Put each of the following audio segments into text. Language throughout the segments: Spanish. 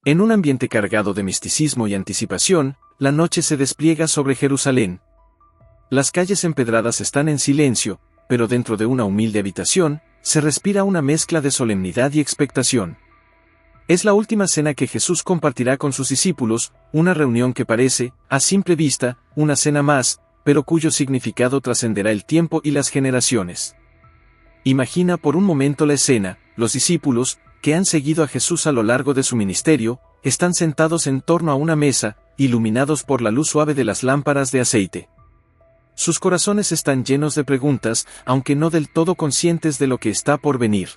En un ambiente cargado de misticismo y anticipación, la noche se despliega sobre Jerusalén. Las calles empedradas están en silencio, pero dentro de una humilde habitación, se respira una mezcla de solemnidad y expectación. Es la última cena que Jesús compartirá con sus discípulos, una reunión que parece, a simple vista, una cena más, pero cuyo significado trascenderá el tiempo y las generaciones. Imagina por un momento la escena: los discípulos, que han seguido a Jesús a lo largo de su ministerio, están sentados en torno a una mesa, iluminados por la luz suave de las lámparas de aceite. Sus corazones están llenos de preguntas, aunque no del todo conscientes de lo que está por venir.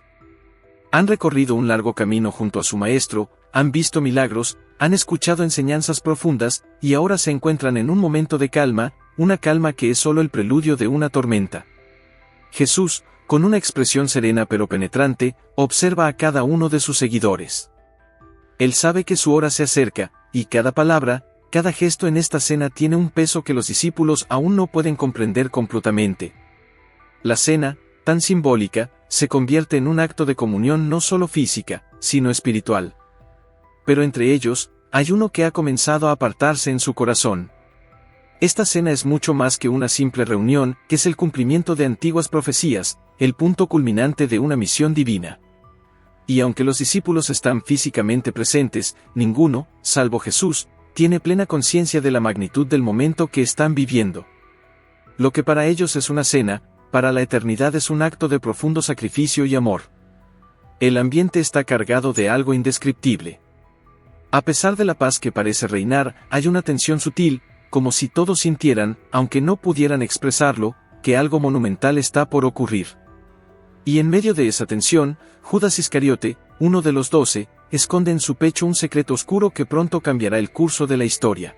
Han recorrido un largo camino junto a su Maestro, han visto milagros, han escuchado enseñanzas profundas, y ahora se encuentran en un momento de calma, una calma que es solo el preludio de una tormenta. Jesús, con una expresión serena pero penetrante, observa a cada uno de sus seguidores. Él sabe que su hora se acerca, y cada palabra, cada gesto en esta cena tiene un peso que los discípulos aún no pueden comprender completamente. La cena, tan simbólica, se convierte en un acto de comunión no solo física, sino espiritual. Pero entre ellos, hay uno que ha comenzado a apartarse en su corazón. Esta cena es mucho más que una simple reunión, que es el cumplimiento de antiguas profecías, el punto culminante de una misión divina. Y aunque los discípulos están físicamente presentes, ninguno, salvo Jesús, tiene plena conciencia de la magnitud del momento que están viviendo. Lo que para ellos es una cena, para la eternidad es un acto de profundo sacrificio y amor. El ambiente está cargado de algo indescriptible. A pesar de la paz que parece reinar, hay una tensión sutil, como si todos sintieran, aunque no pudieran expresarlo, que algo monumental está por ocurrir. Y en medio de esa tensión, Judas Iscariote, uno de los 12, esconde en su pecho un secreto oscuro que pronto cambiará el curso de la historia.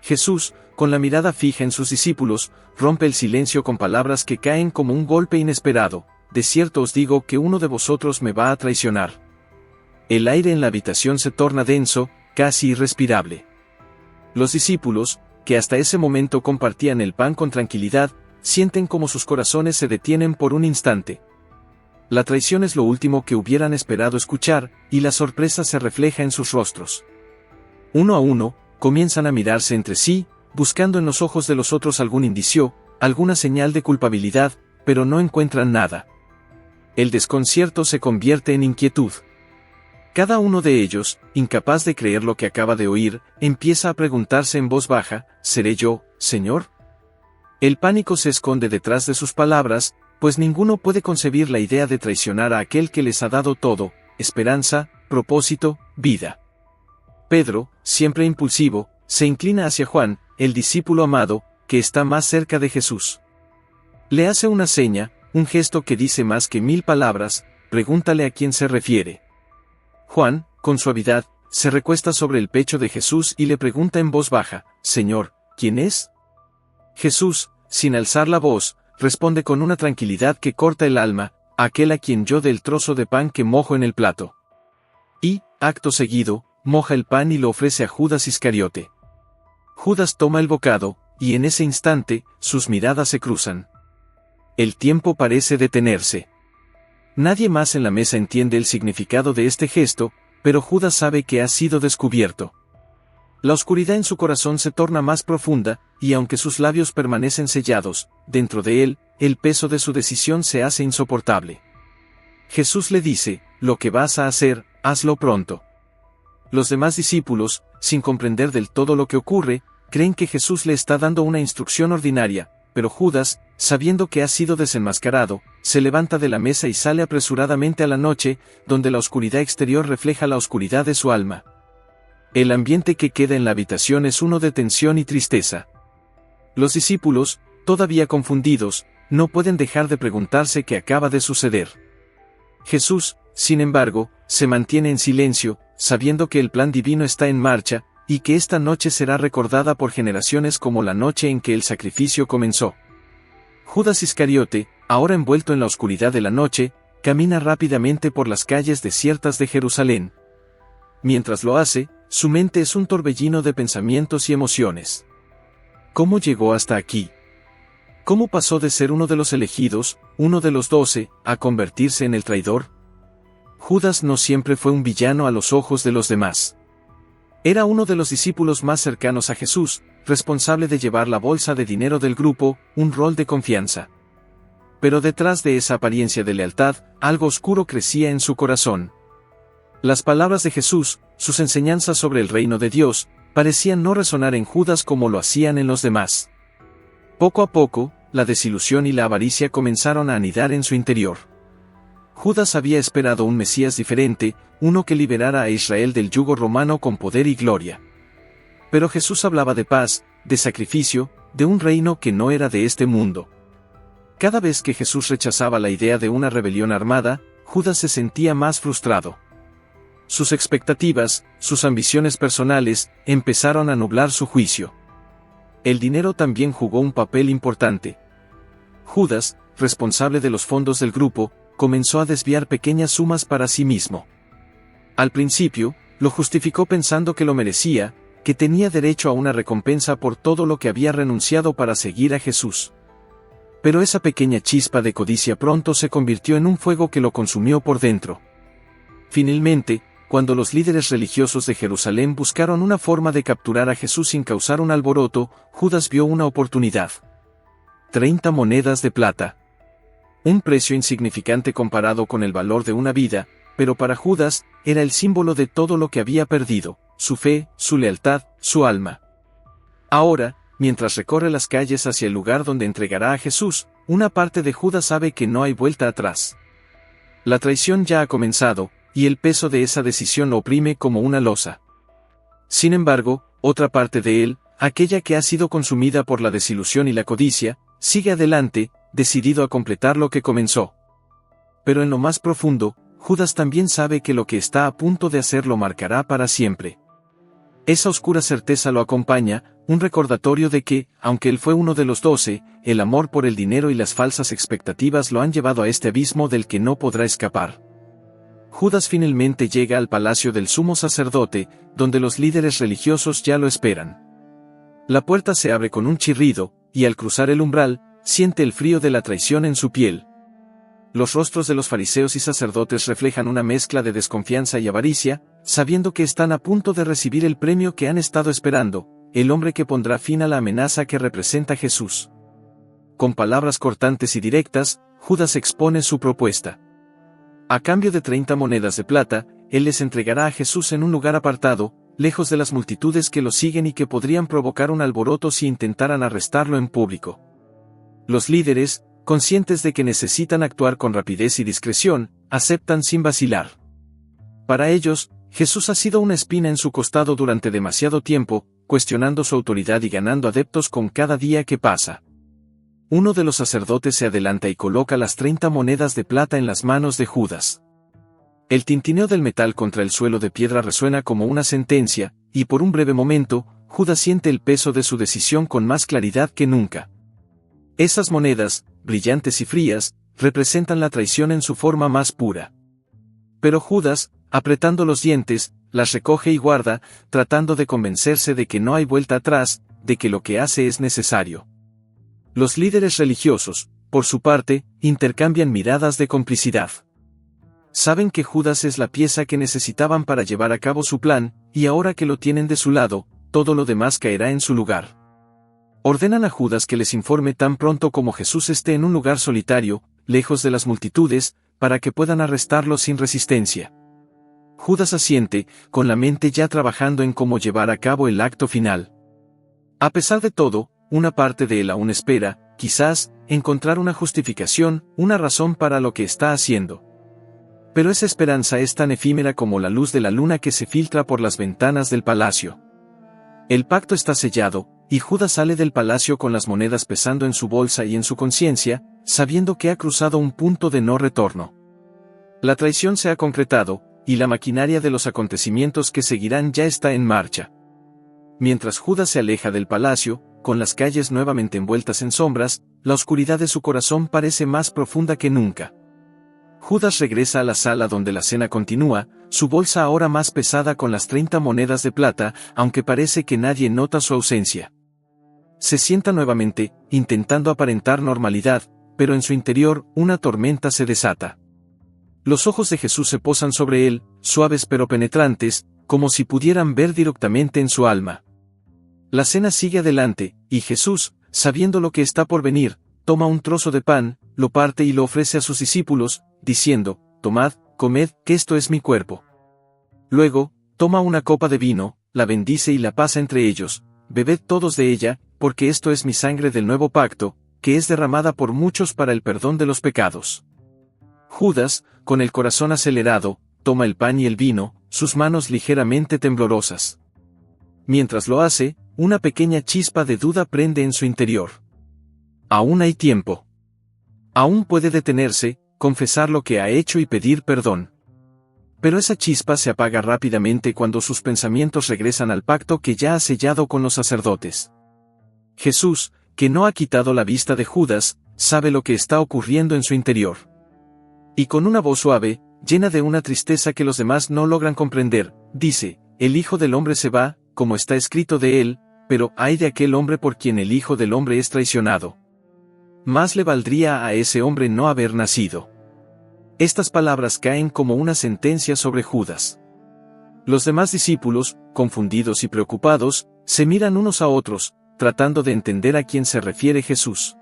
Jesús, con la mirada fija en sus discípulos, rompe el silencio con palabras que caen como un golpe inesperado: de cierto os digo que uno de vosotros me va a traicionar. El aire en la habitación se torna denso, casi irrespirable. Los discípulos, que hasta ese momento compartían el pan con tranquilidad, sienten como sus corazones se detienen por un instante. La traición es lo último que hubieran esperado escuchar, y la sorpresa se refleja en sus rostros. Uno a uno, comienzan a mirarse entre sí, buscando en los ojos de los otros algún indicio, alguna señal de culpabilidad, pero no encuentran nada. El desconcierto se convierte en inquietud. Cada uno de ellos, incapaz de creer lo que acaba de oír, empieza a preguntarse en voz baja: ¿seré yo, Señor? El pánico se esconde detrás de sus palabras, pues ninguno puede concebir la idea de traicionar a aquel que les ha dado todo: esperanza, propósito, vida. Pedro, siempre impulsivo, se inclina hacia Juan, el discípulo amado, que está más cerca de Jesús. Le hace una seña, un gesto que dice más que 1000 palabras: pregúntale a quién se refiere. Juan, con suavidad, se recuesta sobre el pecho de Jesús y le pregunta en voz baja: Señor, ¿quién es? Jesús, sin alzar la voz, responde con una tranquilidad que corta el alma: aquel a quien yo dé el trozo de pan que mojo en el plato. Y, acto seguido, moja el pan y lo ofrece a Judas Iscariote. Judas toma el bocado, y en ese instante, sus miradas se cruzan. El tiempo parece detenerse. Nadie más en la mesa entiende el significado de este gesto, pero Judas sabe que ha sido descubierto. La oscuridad en su corazón se torna más profunda, y aunque sus labios permanecen sellados, dentro de él, el peso de su decisión se hace insoportable. Jesús le dice: lo que vas a hacer, hazlo pronto. Los demás discípulos, sin comprender del todo lo que ocurre, creen que Jesús le está dando una instrucción ordinaria, pero Judas, sabiendo que ha sido desenmascarado, se levanta de la mesa y sale apresuradamente a la noche, donde la oscuridad exterior refleja la oscuridad de su alma. El ambiente que queda en la habitación es uno de tensión y tristeza. Los discípulos, todavía confundidos, no pueden dejar de preguntarse qué acaba de suceder. Jesús, sin embargo, se mantiene en silencio, sabiendo que el plan divino está en marcha, y que esta noche será recordada por generaciones como la noche en que el sacrificio comenzó. Judas Iscariote, ahora envuelto en la oscuridad de la noche, camina rápidamente por las calles desiertas de Jerusalén. Mientras lo hace, su mente es un torbellino de pensamientos y emociones. ¿Cómo llegó hasta aquí? ¿Cómo pasó de ser uno de los elegidos, uno de los 12, a convertirse en el traidor? Judas no siempre fue un villano a los ojos de los demás. Era uno de los discípulos más cercanos a Jesús, responsable de llevar la bolsa de dinero del grupo, un rol de confianza. Pero detrás de esa apariencia de lealtad, algo oscuro crecía en su corazón. Las palabras de Jesús, sus enseñanzas sobre el reino de Dios, parecían no resonar en Judas como lo hacían en los demás. Poco a poco, la desilusión y la avaricia comenzaron a anidar en su interior. Judas había esperado un Mesías diferente, uno que liberara a Israel del yugo romano con poder y gloria. Pero Jesús hablaba de paz, de sacrificio, de un reino que no era de este mundo. Cada vez que Jesús rechazaba la idea de una rebelión armada, Judas se sentía más frustrado. Sus expectativas, sus ambiciones personales, empezaron a nublar su juicio. El dinero también jugó un papel importante. Judas, responsable de los fondos del grupo, comenzó a desviar pequeñas sumas para sí mismo. Al principio, lo justificó pensando que lo merecía, que tenía derecho a una recompensa por todo lo que había renunciado para seguir a Jesús. Pero esa pequeña chispa de codicia pronto se convirtió en un fuego que lo consumió por dentro. Finalmente, cuando los líderes religiosos de Jerusalén buscaron una forma de capturar a Jesús sin causar un alboroto, Judas vio una oportunidad. 30 monedas de plata. Un precio insignificante comparado con el valor de una vida, pero para Judas, era el símbolo de todo lo que había perdido, su fe, su lealtad, su alma. Ahora, mientras recorre las calles hacia el lugar donde entregará a Jesús, una parte de Judas sabe que no hay vuelta atrás. La traición ya ha comenzado, y el peso de esa decisión lo oprime como una losa. Sin embargo, otra parte de él, aquella que ha sido consumida por la desilusión y la codicia, sigue adelante, decidido a completar lo que comenzó. Pero en lo más profundo, Judas también sabe que lo que está a punto de hacer lo marcará para siempre. Esa oscura certeza lo acompaña, un recordatorio de que, aunque él fue uno de los 12, el amor por el dinero y las falsas expectativas lo han llevado a este abismo del que no podrá escapar. Judas finalmente llega al palacio del sumo sacerdote, donde los líderes religiosos ya lo esperan. La puerta se abre con un chirrido, y al cruzar el umbral, siente el frío de la traición en su piel. Los rostros de los fariseos y sacerdotes reflejan una mezcla de desconfianza y avaricia, sabiendo que están a punto de recibir el premio que han estado esperando, el hombre que pondrá fin a la amenaza que representa Jesús. Con palabras cortantes y directas, Judas expone su propuesta. A cambio de 30 monedas de plata, él les entregará a Jesús en un lugar apartado, lejos de las multitudes que lo siguen y que podrían provocar un alboroto si intentaran arrestarlo en público. Los líderes, conscientes de que necesitan actuar con rapidez y discreción, aceptan sin vacilar. Para ellos, Jesús ha sido una espina en su costado durante demasiado tiempo, cuestionando su autoridad y ganando adeptos con cada día que pasa. Uno de los sacerdotes se adelanta y coloca las 30 monedas de plata en las manos de Judas. El tintineo del metal contra el suelo de piedra resuena como una sentencia, y por un breve momento, Judas siente el peso de su decisión con más claridad que nunca. Esas monedas, brillantes y frías, representan la traición en su forma más pura. Pero Judas, apretando los dientes, las recoge y guarda, tratando de convencerse de que no hay vuelta atrás, de que lo que hace es necesario. Los líderes religiosos, por su parte, intercambian miradas de complicidad. Saben que Judas es la pieza que necesitaban para llevar a cabo su plan, y ahora que lo tienen de su lado, todo lo demás caerá en su lugar. Ordenan a Judas que les informe tan pronto como Jesús esté en un lugar solitario, lejos de las multitudes, para que puedan arrestarlo sin resistencia. Judas asiente, con la mente ya trabajando en cómo llevar a cabo el acto final. A pesar de todo, una parte de él aún espera, quizás, encontrar una justificación, una razón para lo que está haciendo. Pero esa esperanza es tan efímera como la luz de la luna que se filtra por las ventanas del palacio. El pacto está sellado, y Judas sale del palacio con las monedas pesando en su bolsa y en su conciencia, sabiendo que ha cruzado un punto de no retorno. La traición se ha concretado, y la maquinaria de los acontecimientos que seguirán ya está en marcha. Mientras Judas se aleja del palacio, con las calles nuevamente envueltas en sombras, la oscuridad de su corazón parece más profunda que nunca. Judas regresa a la sala donde la cena continúa, su bolsa ahora más pesada con las 30 monedas de plata, aunque parece que nadie nota su ausencia. Se sienta nuevamente, intentando aparentar normalidad, pero en su interior, una tormenta se desata. Los ojos de Jesús se posan sobre él, suaves pero penetrantes, como si pudieran ver directamente en su alma. La cena sigue adelante, y Jesús, sabiendo lo que está por venir, toma un trozo de pan, lo parte y lo ofrece a sus discípulos, diciendo: «Tomad, comed, que esto es mi cuerpo». Luego, toma una copa de vino, la bendice y la pasa entre ellos: «Bebed todos de ella, porque esto es mi sangre del nuevo pacto, que es derramada por muchos para el perdón de los pecados». Judas, con el corazón acelerado, toma el pan y el vino, sus manos ligeramente temblorosas. Mientras lo hace, una pequeña chispa de duda prende en su interior. Aún hay tiempo. Aún puede detenerse, confesar lo que ha hecho y pedir perdón. Pero esa chispa se apaga rápidamente cuando sus pensamientos regresan al pacto que ya ha sellado con los sacerdotes. Jesús, que no ha quitado la vista de Judas, sabe lo que está ocurriendo en su interior. Y con una voz suave, llena de una tristeza que los demás no logran comprender, dice: «El Hijo del Hombre se va, como está escrito de él, pero ay de aquel hombre por quien el Hijo del Hombre es traicionado. Más le valdría a ese hombre no haber nacido». Estas palabras caen como una sentencia sobre Judas. Los demás discípulos, confundidos y preocupados, se miran unos a otros, tratando de entender a quién se refiere Jesús.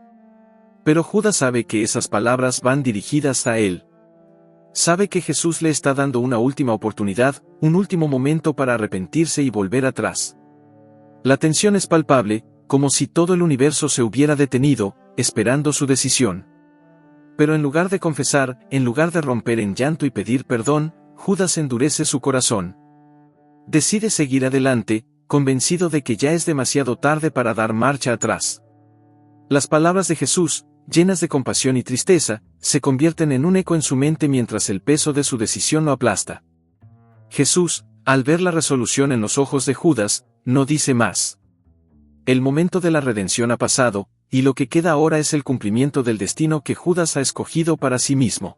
Pero Judas sabe que esas palabras van dirigidas a él. Sabe que Jesús le está dando una última oportunidad, un último momento para arrepentirse y volver atrás. La tensión es palpable, como si todo el universo se hubiera detenido, esperando su decisión. Pero en lugar de confesar, en lugar de romper en llanto y pedir perdón, Judas endurece su corazón. Decide seguir adelante, convencido de que ya es demasiado tarde para dar marcha atrás. Las palabras de Jesús, llenas de compasión y tristeza, se convierten en un eco en su mente mientras el peso de su decisión lo aplasta. Jesús, al ver la resolución en los ojos de Judas, no dice más. El momento de la redención ha pasado, y lo que queda ahora es el cumplimiento del destino que Judas ha escogido para sí mismo.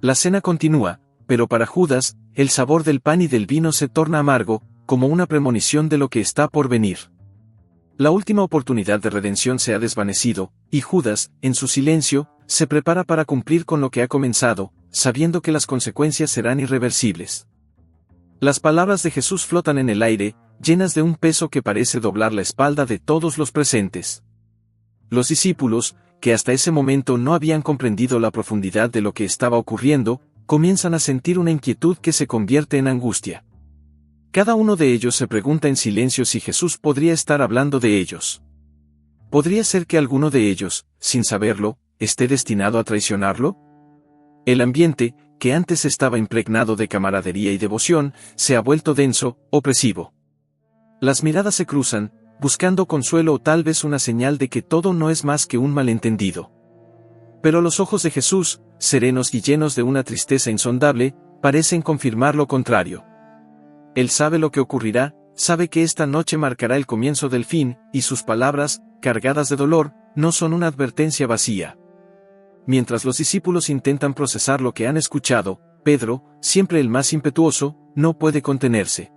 La cena continúa, pero para Judas, el sabor del pan y del vino se torna amargo, como una premonición de lo que está por venir. La última oportunidad de redención se ha desvanecido, y Judas, en su silencio, se prepara para cumplir con lo que ha comenzado, sabiendo que las consecuencias serán irreversibles. Las palabras de Jesús flotan en el aire, llenas de un peso que parece doblar la espalda de todos los presentes. Los discípulos, que hasta ese momento no habían comprendido la profundidad de lo que estaba ocurriendo, comienzan a sentir una inquietud que se convierte en angustia. Cada uno de ellos se pregunta en silencio si Jesús podría estar hablando de ellos. ¿Podría ser que alguno de ellos, sin saberlo, esté destinado a traicionarlo? El ambiente, que antes estaba impregnado de camaradería y devoción, se ha vuelto denso, opresivo. Las miradas se cruzan, buscando consuelo o tal vez una señal de que todo no es más que un malentendido. Pero los ojos de Jesús, serenos y llenos de una tristeza insondable, parecen confirmar lo contrario. Él sabe lo que ocurrirá, sabe que esta noche marcará el comienzo del fin, y sus palabras, cargadas de dolor, no son una advertencia vacía. Mientras los discípulos intentan procesar lo que han escuchado, Pedro, siempre el más impetuoso, no puede contenerse.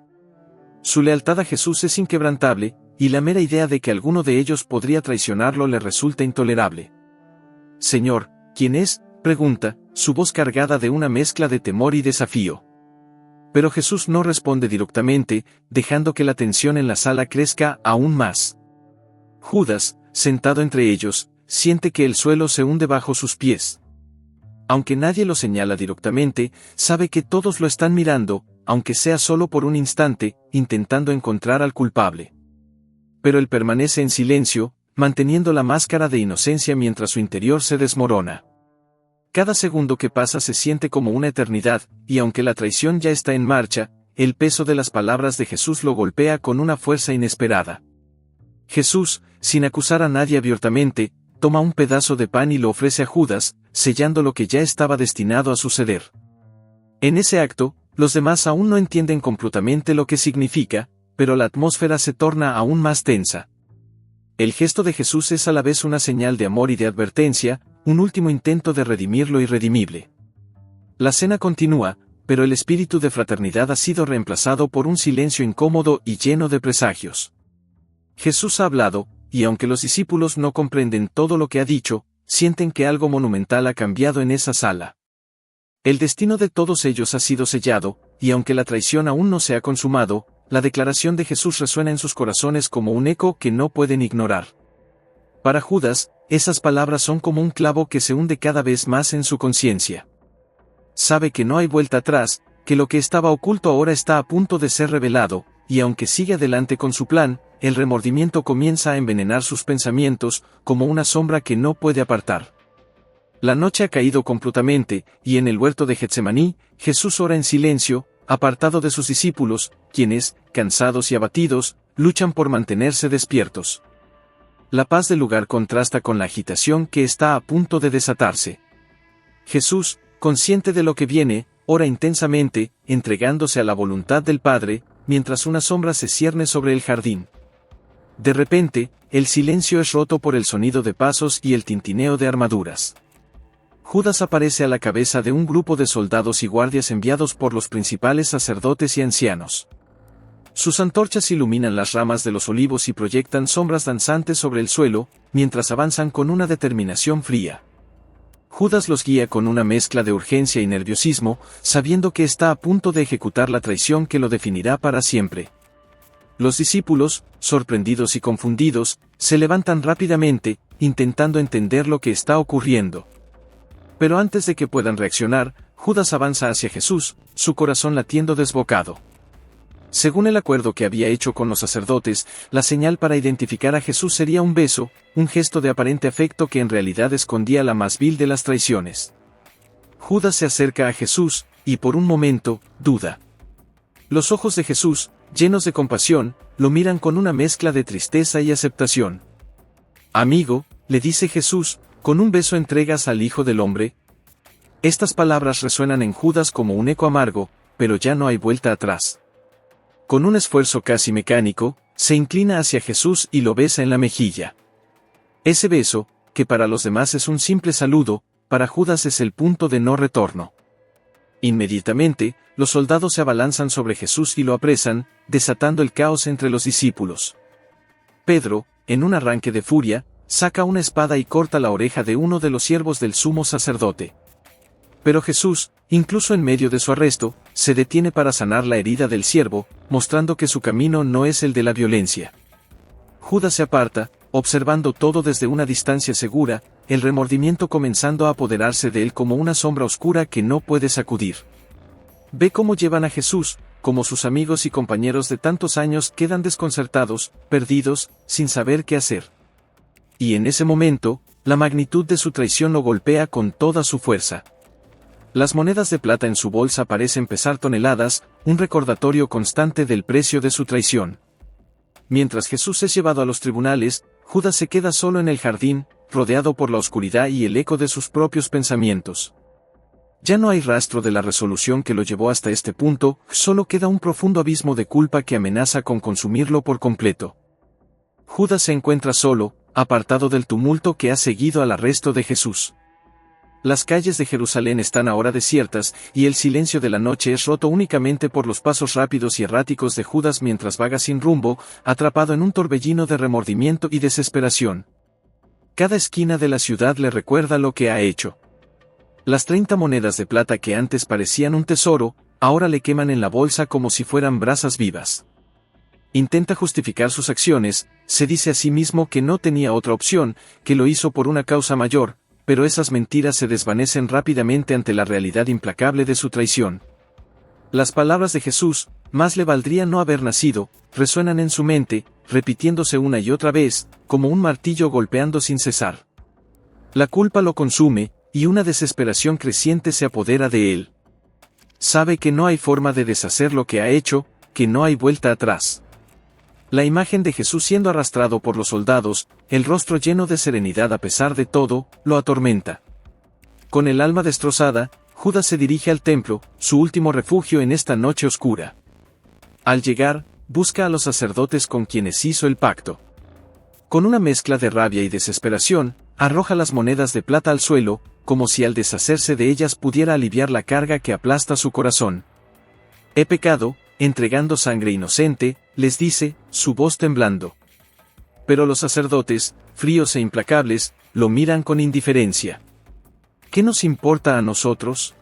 Su lealtad a Jesús es inquebrantable, y la mera idea de que alguno de ellos podría traicionarlo le resulta intolerable. «Señor, ¿quién es?», pregunta, su voz cargada de una mezcla de temor y desafío. Pero Jesús no responde directamente, dejando que la tensión en la sala crezca aún más. Judas, sentado entre ellos, siente que el suelo se hunde bajo sus pies. Aunque nadie lo señala directamente, sabe que todos lo están mirando, aunque sea solo por un instante, intentando encontrar al culpable. Pero él permanece en silencio, manteniendo la máscara de inocencia mientras su interior se desmorona. Cada segundo que pasa se siente como una eternidad, y aunque la traición ya está en marcha, el peso de las palabras de Jesús lo golpea con una fuerza inesperada. Jesús, sin acusar a nadie abiertamente, toma un pedazo de pan y lo ofrece a Judas, sellando lo que ya estaba destinado a suceder. En ese acto, los demás aún no entienden completamente lo que significa, pero la atmósfera se torna aún más tensa. El gesto de Jesús es a la vez una señal de amor y de advertencia, un último intento de redimir lo irredimible. La cena continúa, pero el espíritu de fraternidad ha sido reemplazado por un silencio incómodo y lleno de presagios. Jesús ha hablado, y aunque los discípulos no comprenden todo lo que ha dicho, sienten que algo monumental ha cambiado en esa sala. El destino de todos ellos ha sido sellado, y aunque la traición aún no se ha consumado, la declaración de Jesús resuena en sus corazones como un eco que no pueden ignorar. Para Judas, esas palabras son como un clavo que se hunde cada vez más en su conciencia. Sabe que no hay vuelta atrás, que lo que estaba oculto ahora está a punto de ser revelado, y aunque sigue adelante con su plan, el remordimiento comienza a envenenar sus pensamientos, como una sombra que no puede apartar. La noche ha caído completamente, y en el huerto de Getsemaní, Jesús ora en silencio, apartado de sus discípulos, quienes, cansados y abatidos, luchan por mantenerse despiertos. La paz del lugar contrasta con la agitación que está a punto de desatarse. Jesús, consciente de lo que viene, ora intensamente, entregándose a la voluntad del Padre, mientras una sombra se cierne sobre el jardín. De repente, el silencio es roto por el sonido de pasos y el tintineo de armaduras. Judas aparece a la cabeza de un grupo de soldados y guardias enviados por los principales sacerdotes y ancianos. Sus antorchas iluminan las ramas de los olivos y proyectan sombras danzantes sobre el suelo, mientras avanzan con una determinación fría. Judas los guía con una mezcla de urgencia y nerviosismo, sabiendo que está a punto de ejecutar la traición que lo definirá para siempre. Los discípulos, sorprendidos y confundidos, se levantan rápidamente, intentando entender lo que está ocurriendo. Pero antes de que puedan reaccionar, Judas avanza hacia Jesús, su corazón latiendo desbocado. Según el acuerdo que había hecho con los sacerdotes, la señal para identificar a Jesús sería un beso, un gesto de aparente afecto que en realidad escondía la más vil de las traiciones. Judas se acerca a Jesús, y por un momento, duda. Los ojos de Jesús, llenos de compasión, lo miran con una mezcla de tristeza y aceptación. «Amigo», le dice Jesús, «¿con un beso entregas al Hijo del Hombre?». Estas palabras resuenan en Judas como un eco amargo, pero ya no hay vuelta atrás. Con un esfuerzo casi mecánico, se inclina hacia Jesús y lo besa en la mejilla. Ese beso, que para los demás es un simple saludo, para Judas es el punto de no retorno. Inmediatamente, los soldados se abalanzan sobre Jesús y lo apresan, desatando el caos entre los discípulos. Pedro, en un arranque de furia, saca una espada y corta la oreja de uno de los siervos del sumo sacerdote. Pero Jesús, incluso en medio de su arresto, se detiene para sanar la herida del siervo, mostrando que su camino no es el de la violencia. Judas se aparta, observando todo desde una distancia segura, el remordimiento comenzando a apoderarse de él como una sombra oscura que no puede sacudir. Ve cómo llevan a Jesús, como sus amigos y compañeros de tantos años quedan desconcertados, perdidos, sin saber qué hacer. Y en ese momento, la magnitud de su traición lo golpea con toda su fuerza. Las monedas de plata en su bolsa parecen pesar toneladas, un recordatorio constante del precio de su traición. Mientras Jesús es llevado a los tribunales, Judas se queda solo en el jardín, rodeado por la oscuridad y el eco de sus propios pensamientos. Ya no hay rastro de la resolución que lo llevó hasta este punto, solo queda un profundo abismo de culpa que amenaza con consumirlo por completo. Judas se encuentra solo, apartado del tumulto que ha seguido al arresto de Jesús. Las calles de Jerusalén están ahora desiertas, y el silencio de la noche es roto únicamente por los pasos rápidos y erráticos de Judas mientras vaga sin rumbo, atrapado en un torbellino de remordimiento y desesperación. Cada esquina de la ciudad le recuerda lo que ha hecho. Las 30 monedas de plata que antes parecían un tesoro, ahora le queman en la bolsa como si fueran brasas vivas. Intenta justificar sus acciones, se dice a sí mismo que no tenía otra opción, que lo hizo por una causa mayor, pero esas mentiras se desvanecen rápidamente ante la realidad implacable de su traición. Las palabras de Jesús, más le valdría no haber nacido, resuenan en su mente, repitiéndose una y otra vez, como un martillo golpeando sin cesar. La culpa lo consume, y una desesperación creciente se apodera de él. Sabe que no hay forma de deshacer lo que ha hecho, que no hay vuelta atrás. La imagen de Jesús siendo arrastrado por los soldados, el rostro lleno de serenidad a pesar de todo, lo atormenta. Con el alma destrozada, Judas se dirige al templo, su último refugio en esta noche oscura. Al llegar, busca a los sacerdotes con quienes hizo el pacto. Con una mezcla de rabia y desesperación, arroja las monedas de plata al suelo, como si al deshacerse de ellas pudiera aliviar la carga que aplasta su corazón. «He pecado, entregando sangre inocente», les dice, su voz temblando. Pero los sacerdotes, fríos e implacables, lo miran con indiferencia. «¿Qué nos importa a nosotros?».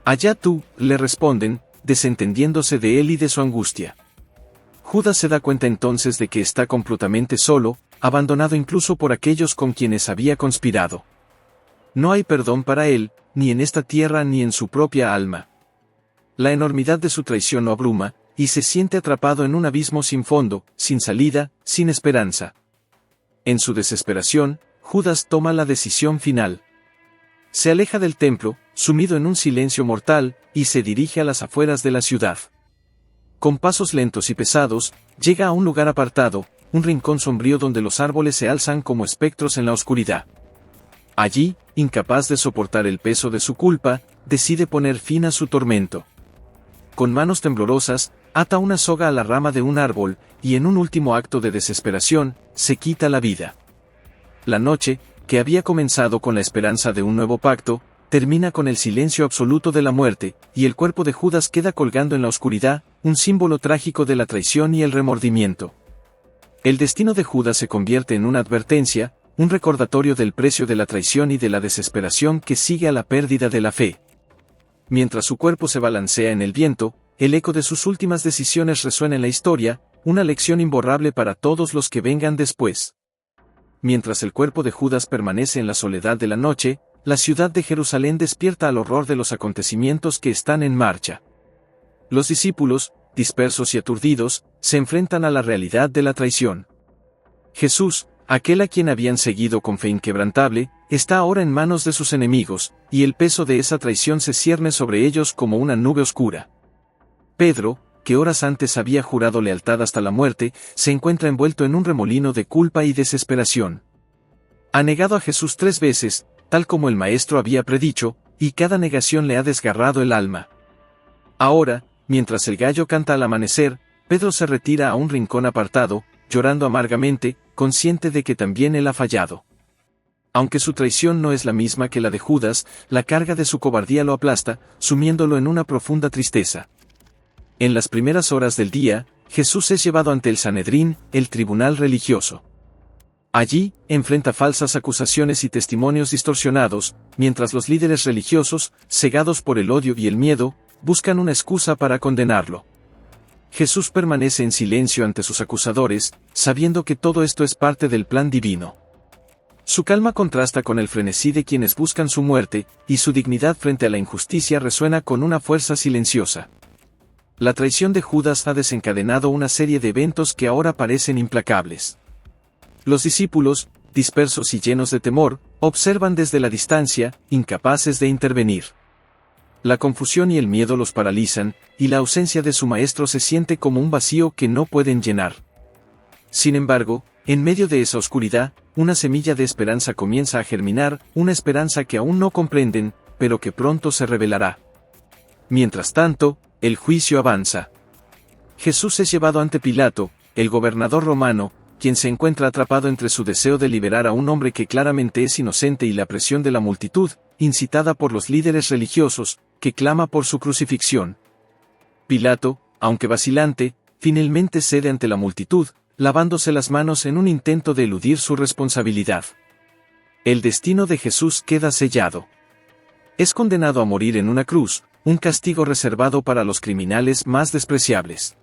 Allá tú, le responden, desentendiéndose de él y de su angustia. Judas se da cuenta entonces de que está completamente solo, abandonado incluso por aquellos con quienes había conspirado. No hay perdón para él, ni en esta tierra ni en su propia alma. La enormidad de su traición lo abruma, y se siente atrapado en un abismo sin fondo, sin salida, sin esperanza. En su desesperación, Judas toma la decisión final. Se aleja del templo, sumido en un silencio mortal, y se dirige a las afueras de la ciudad. Con pasos lentos y pesados, llega a un lugar apartado, un rincón sombrío donde los árboles se alzan como espectros en la oscuridad. Allí, incapaz de soportar el peso de su culpa, decide poner fin a su tormento. Con manos temblorosas, ata una soga a la rama de un árbol, y en un último acto de desesperación, se quita la vida. La noche, que había comenzado con la esperanza de un nuevo pacto, termina con el silencio absoluto de la muerte, y el cuerpo de Judas queda colgando en la oscuridad, un símbolo trágico de la traición y el remordimiento. El destino de Judas se convierte en una advertencia, un recordatorio del precio de la traición y de la desesperación que sigue a la pérdida de la fe. Mientras su cuerpo se balancea en el viento, el eco de sus últimas decisiones resuena en la historia, una lección imborrable para todos los que vengan después. Mientras el cuerpo de Judas permanece en la soledad de la noche, la ciudad de Jerusalén despierta al horror de los acontecimientos que están en marcha. Los discípulos, dispersos y aturdidos, se enfrentan a la realidad de la traición. Jesús, aquel a quien habían seguido con fe inquebrantable, está ahora en manos de sus enemigos, y el peso de esa traición se cierne sobre ellos como una nube oscura. Pedro, que horas antes había jurado lealtad hasta la muerte, se encuentra envuelto en un remolino de culpa y desesperación. Ha negado a Jesús 3 veces, tal como el Maestro había predicho, y cada negación le ha desgarrado el alma. Ahora, mientras el gallo canta al amanecer, Pedro se retira a un rincón apartado, llorando amargamente, consciente de que también él ha fallado. Aunque su traición no es la misma que la de Judas, la carga de su cobardía lo aplasta, sumiéndolo en una profunda tristeza. En las primeras horas del día, Jesús es llevado ante el Sanedrín, el tribunal religioso. Allí, enfrenta falsas acusaciones y testimonios distorsionados, mientras los líderes religiosos, cegados por el odio y el miedo, buscan una excusa para condenarlo. Jesús permanece en silencio ante sus acusadores, sabiendo que todo esto es parte del plan divino. Su calma contrasta con el frenesí de quienes buscan su muerte, y su dignidad frente a la injusticia resuena con una fuerza silenciosa. La traición de Judas ha desencadenado una serie de eventos que ahora parecen implacables. Los discípulos, dispersos y llenos de temor, observan desde la distancia, incapaces de intervenir. La confusión y el miedo los paralizan, y la ausencia de su maestro se siente como un vacío que no pueden llenar. Sin embargo, en medio de esa oscuridad, una semilla de esperanza comienza a germinar, una esperanza que aún no comprenden, pero que pronto se revelará. Mientras tanto, el juicio avanza. Jesús es llevado ante Pilato, el gobernador romano, quien se encuentra atrapado entre su deseo de liberar a un hombre que claramente es inocente y la presión de la multitud, incitada por los líderes religiosos, que clama por su crucifixión. Pilato, aunque vacilante, finalmente cede ante la multitud, lavándose las manos en un intento de eludir su responsabilidad. El destino de Jesús queda sellado. Es condenado a morir en una cruz, un castigo reservado para los criminales más despreciables.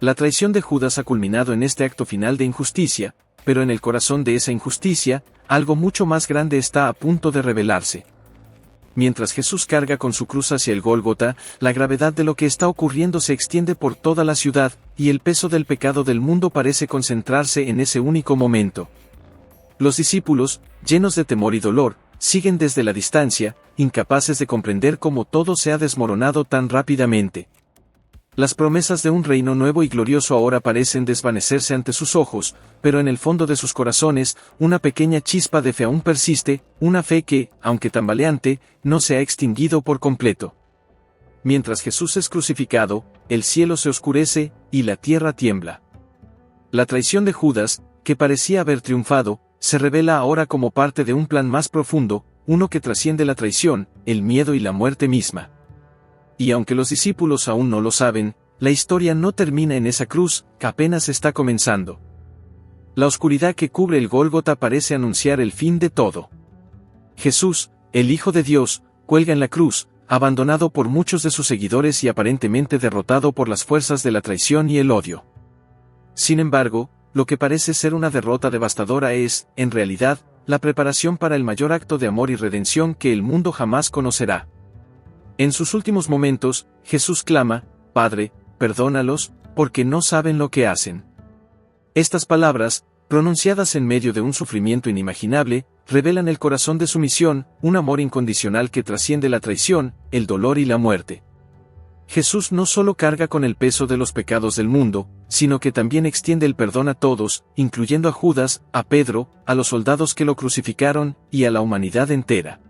La traición de Judas ha culminado en este acto final de injusticia, pero en el corazón de esa injusticia, algo mucho más grande está a punto de revelarse. Mientras Jesús carga con su cruz hacia el Gólgota, la gravedad de lo que está ocurriendo se extiende por toda la ciudad, y el peso del pecado del mundo parece concentrarse en ese único momento. Los discípulos, llenos de temor y dolor, siguen desde la distancia, incapaces de comprender cómo todo se ha desmoronado tan rápidamente. Las promesas de un reino nuevo y glorioso ahora parecen desvanecerse ante sus ojos, pero en el fondo de sus corazones, una pequeña chispa de fe aún persiste, una fe que, aunque tambaleante, no se ha extinguido por completo. Mientras Jesús es crucificado, el cielo se oscurece, y la tierra tiembla. La traición de Judas, que parecía haber triunfado, se revela ahora como parte de un plan más profundo, uno que trasciende la traición, el miedo y la muerte misma. Y aunque los discípulos aún no lo saben, la historia no termina en esa cruz, que apenas está comenzando. La oscuridad que cubre el Gólgota parece anunciar el fin de todo. Jesús, el Hijo de Dios, cuelga en la cruz, abandonado por muchos de sus seguidores y aparentemente derrotado por las fuerzas de la traición y el odio. Sin embargo, lo que parece ser una derrota devastadora es, en realidad, la preparación para el mayor acto de amor y redención que el mundo jamás conocerá. En sus últimos momentos, Jesús clama: Padre, perdónalos, porque no saben lo que hacen. Estas palabras, pronunciadas en medio de un sufrimiento inimaginable, revelan el corazón de su misión, un amor incondicional que trasciende la traición, el dolor y la muerte. Jesús no solo carga con el peso de los pecados del mundo, sino que también extiende el perdón a todos, incluyendo a Judas, a Pedro, a los soldados que lo crucificaron, y a la humanidad entera.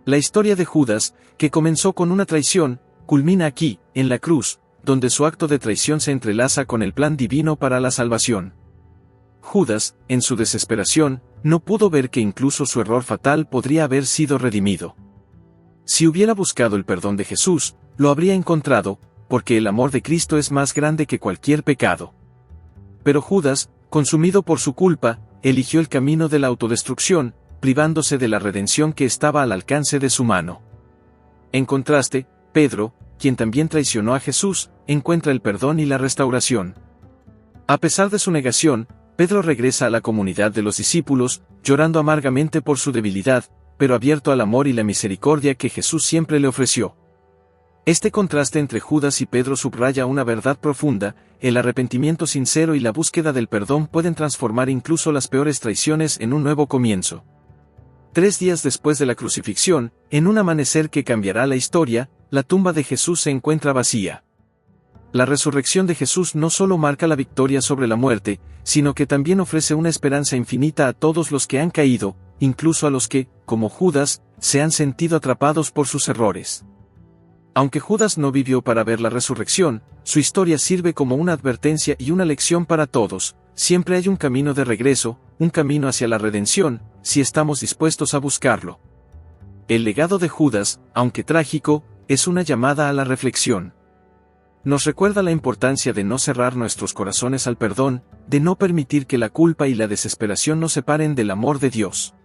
La historia de Judas, que comenzó con una traición, culmina aquí, en la cruz, donde su acto de traición se entrelaza con el plan divino para la salvación. Judas, en su desesperación, no pudo ver que incluso su error fatal podría haber sido redimido. Si hubiera buscado el perdón de Jesús, lo habría encontrado, porque el amor de Cristo es más grande que cualquier pecado. Pero Judas, consumido por su culpa, eligió el camino de la autodestrucción, privándose de la redención que estaba al alcance de su mano. En contraste, Pedro, quien también traicionó a Jesús, encuentra el perdón y la restauración. A pesar de su negación, Pedro regresa a la comunidad de los discípulos, llorando amargamente por su debilidad, pero abierto al amor y la misericordia que Jesús siempre le ofreció. Este contraste entre Judas y Pedro subraya una verdad profunda: el arrepentimiento sincero y la búsqueda del perdón pueden transformar incluso las peores traiciones en un nuevo comienzo. 3 días después de la crucifixión, en un amanecer que cambiará la historia, la tumba de Jesús se encuentra vacía. La resurrección de Jesús no solo marca la victoria sobre la muerte, sino que también ofrece una esperanza infinita a todos los que han caído, incluso a los que, como Judas, se han sentido atrapados por sus errores. Aunque Judas no vivió para ver la resurrección, su historia sirve como una advertencia y una lección para todos: siempre hay un camino de regreso, un camino hacia la redención, si estamos dispuestos a buscarlo. El legado de Judas, aunque trágico, es una llamada a la reflexión. Nos recuerda la importancia de no cerrar nuestros corazones al perdón, de no permitir que la culpa y la desesperación nos separen del amor de Dios.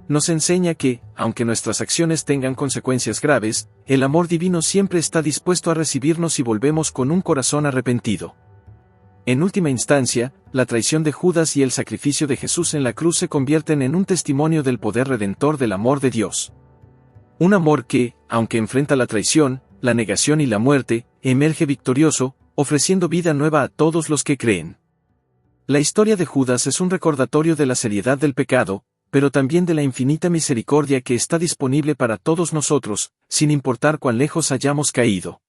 Nos enseña que, aunque nuestras acciones tengan consecuencias graves, el amor divino siempre está dispuesto a recibirnos si volvemos con un corazón arrepentido. En última instancia, la traición de Judas y el sacrificio de Jesús en la cruz se convierten en un testimonio del poder redentor del amor de Dios. Un amor que, aunque enfrenta la traición, la negación y la muerte, emerge victorioso, ofreciendo vida nueva a todos los que creen. La historia de Judas es un recordatorio de la seriedad del pecado, pero también de la infinita misericordia que está disponible para todos nosotros, sin importar cuán lejos hayamos caído.